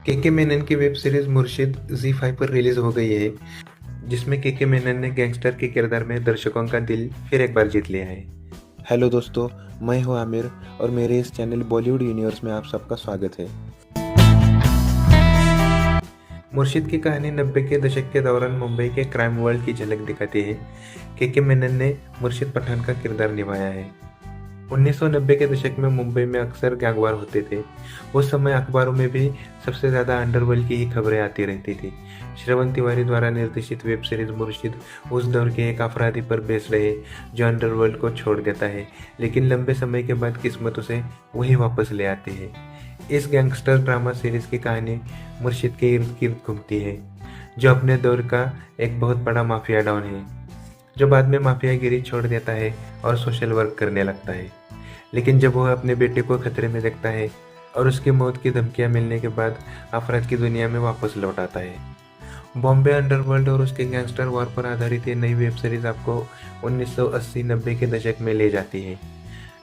के मेनन की web series मुर्शिद ZEE5 पर रिलीज हो गई है, जिसमें के मेनन ने गैंगस्टर के किरदार में दर्शकों का दिल फिर एक बार जीत लिया है। हेलो दोस्तों, मैं हूं आमिर और मेरे इस चैनल बॉलीवुड यूनिवर्स में आप सबका स्वागत है। मुर्शिद की कहानी 90 के दशक के दौरान मुंबई के क्राइम वर्ल्ड की झलक दिखाती है। के मेनन ने मुर्शिद पठान का किरदार निभाया है। 1990 के दशक में मुंबई में अक्सर गैंगवार होते थे। उस समय अखबारों में भी सबसे ज़्यादा अंडरवर्ल्ड की ही खबरें आती रहती थी। श्रवण तिवारी द्वारा निर्देशित वेब सीरीज मुर्शिद उस दौर के एक अपराधी पर बेस्ड है जो अंडरवर्ल्ड को छोड़ देता है, लेकिन लंबे समय के बाद किस्मत उसे वही वापस ले आती है। इस गैंगस्टर ड्रामा सीरीज की कहानी मुर्शिद के इर्द गिर्द घूमती है, जो अपने दौर का एक बहुत बड़ा माफिया डॉन है, जो बाद में माफियागिरी छोड़ देता है और सोशल वर्क करने लगता है। लेकिन जब वह अपने बेटे को खतरे में देखता है और उसकी मौत की धमकियां मिलने के बाद अपराध की दुनिया में वापस लौट आता है। बॉम्बे अंडरवर्ल्ड और उसके गैंगस्टर वॉर पर आधारित ये नई वेब सीरीज आपको 1980-90 के दशक में ले जाती है,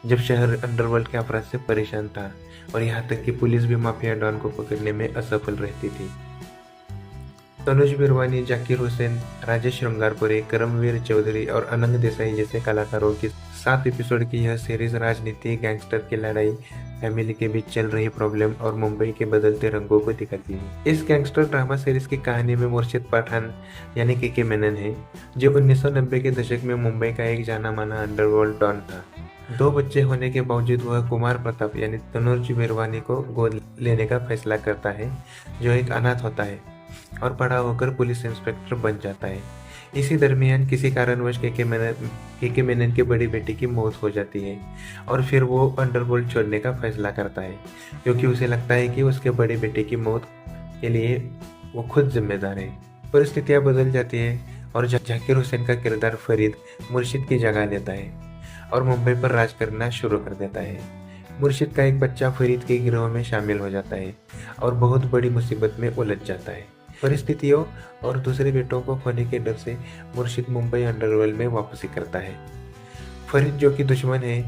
जब शहर अंडरवर्ल्ड के अपराध से परेशान था और यहाँ तक कि पुलिस भी माफिया डॉन को पकड़ने में असफल रहती थी। तनुज बिरवानी, जाकिर हुसैन, राजेश श्रृंगारपुरे, करमवीर चौधरी और अनंग देसाई जैसे कलाकारों की 7 एपिसोड की यह सीरीज राजनीति, गैंगस्टर की लड़ाई, फैमिली के बीच चल रही प्रॉब्लम और मुंबई के बदलते रंगों को दिखाती है। इस गैंगस्टर ड्रामा सीरीज की कहानी में मुर्शिद पठान यानी के मेनन है, जो 1990 के दशक में मुंबई का एक जाना माना अंडरवर्ल्ड डॉन था। 2 बच्चे होने के बावजूद वह कुमार प्रताप यानी तनुज बिरवानी को गोद लेने का फैसला करता है, जो एक अनाथ होता है और बड़ा होकर पुलिस इंस्पेक्टर बन जाता है। इसी दरमियान किसी कारणवश के मेनन के बड़ी बेटी की मौत हो जाती है और फिर वो अंडरवर्ल्ड छोड़ने का फैसला करता है, क्योंकि उसे लगता है कि उसके बड़े बेटे की मौत के लिए वो खुद जिम्मेदार है। परिस्थितियां बदल जाती है और जाकिर हुसैन का किरदार फरीद मुर्शिद की जगह लेता है और मुंबई पर राज करना शुरू कर देता है। मुर्शिद का एक बच्चा फरीद के गिरोह में शामिल हो जाता है और बहुत बड़ी मुसीबत में उलझ जाता है। परिस्थितियों और दूसरे बेटों को खोने के डर से मुर्शिद मुंबई अंडरवर्ल्ड में वापसी करता है। फरीद, जो कि दुश्मन है,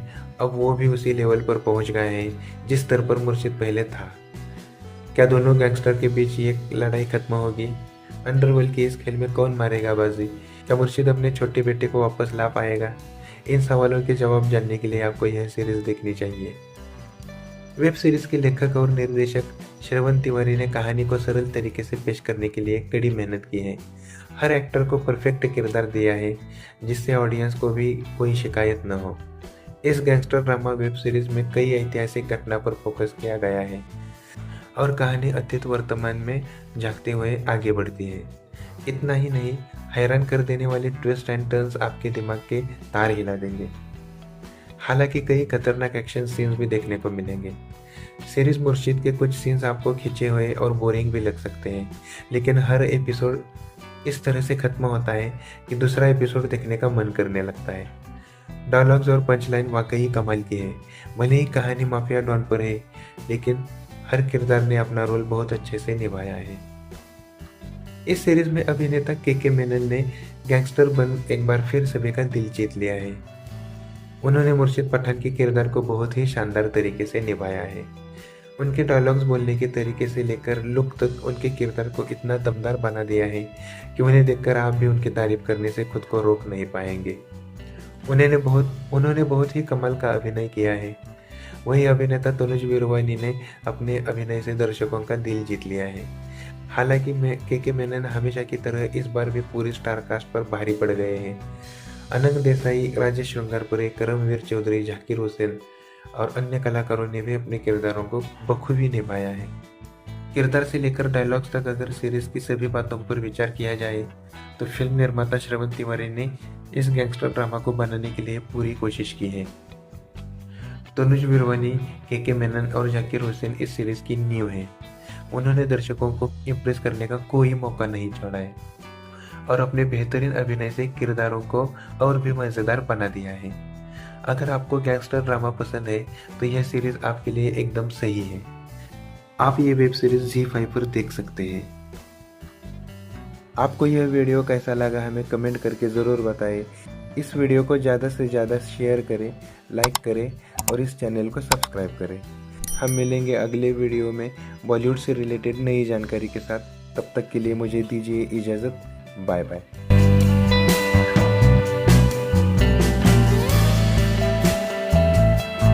अब वो भी उसी लेवल पर पहुंच गए हैं जिस स्तर पर मुर्शिद पहले था। क्या दोनों गैंगस्टर के बीच ये लड़ाई खत्म होगी? अंडरवर्ल्ड के इस खेल में कौन मारेगा बाजी? क्या मुर्शिद अपने छोटे बेटे को वापस ला पाएगा? इन सवालों के जवाब जानने के लिए आपको यह सीरीज देखनी चाहिए। वेब सीरीज के लेखक और निर्देशक श्रवण तिवारी ने कहानी को सरल तरीके से पेश करने के लिए कड़ी मेहनत की है। हर एक्टर को परफेक्ट किरदार दिया है, जिससे ऑडियंस को भी कोई शिकायत न हो। इस गैंगस्टर ड्रामा वेब सीरीज में कई ऐतिहासिक घटना पर फोकस किया गया है और कहानी अतीत वर्तमान में झांकते हुए आगे बढ़ती है। इतना ही नहीं, हैरान कर देने वाले ट्विस्ट एंड टर्न्स आपके दिमाग के तार हिला देंगे। हालांकि कई खतरनाक एक्शन सीन्स भी देखने को मिलेंगे। सीरीज मुर्शिद के कुछ सीन्स आपको खिंचे हुए और बोरिंग भी लग सकते हैं, लेकिन हर एपिसोड इस तरह से खत्म होता है कि दूसरा एपिसोड देखने का मन करने लगता है। डायलॉग्स और पंचलाइन वाकई कमाल की है। भले ही कहानी माफिया डॉन पर है, लेकिन हर किरदार ने अपना रोल बहुत अच्छे से निभाया है। इस सीरीज में अभिनेता के मेनन ने गैंगस्टर बन एक बार फिर सभी का दिल जीत लिया है। उन्होंने मुर्शिद पठान के किरदार को बहुत ही शानदार तरीके से निभाया है। उनके डायलॉग्स बोलने के तरीके से लेकर लुक तक उनके किरदार को इतना दमदार बना दिया है कि उन्हें देखकर आप भी उनकी तारीफ करने से खुद को रोक नहीं पाएंगे। उन्होंने बहुत ही कमाल का अभिनय किया है। वही अभिनेता तनुज बिरवानी ने अपने अभिनय से दर्शकों का दिल जीत लिया है। हालांकि के मेनन हमेशा की तरह इस बार भी पूरी स्टार कास्ट पर भारी पड़ गए हैं। अनंग देसाई, राजेश श्रृंगारपुरे, करमवीर चौधरी, जाकिर हुसैन और अन्य कलाकारों ने भी अपने किरदारों को बखूबी निभाया है। किरदार से लेकर डायलॉग्स तक अगर सीरीज की सभी बातों पर विचार किया जाए तो फिल्म निर्माता श्रवण तिवारी ने इस गैंगस्टर ड्रामा को बनाने के लिए पूरी कोशिश की है। तनुज बिरवानी, के मेनन और जाकिर हुसैन इस सीरीज की नींव है। उन्होंने दर्शकों को इम्प्रेस करने का कोई मौका नहीं छोड़ा है और अपने बेहतरीन अभिनय से किरदारों को और भी मज़ेदार बना दिया है। अगर आपको गैंगस्टर ड्रामा पसंद है तो यह सीरीज आपके लिए एकदम सही है। आप ये वेब सीरीज ZEE5 पर देख सकते हैं। आपको यह वीडियो कैसा लगा हमें कमेंट करके ज़रूर बताएं। इस वीडियो को ज़्यादा से ज़्यादा शेयर करें, लाइक करें और इस चैनल को सब्सक्राइब करें। हम मिलेंगे अगले वीडियो में बॉलीवुड से रिलेटेड नई जानकारी के साथ। तब तक के लिए मुझे दीजिए इजाज़त। Bye bye.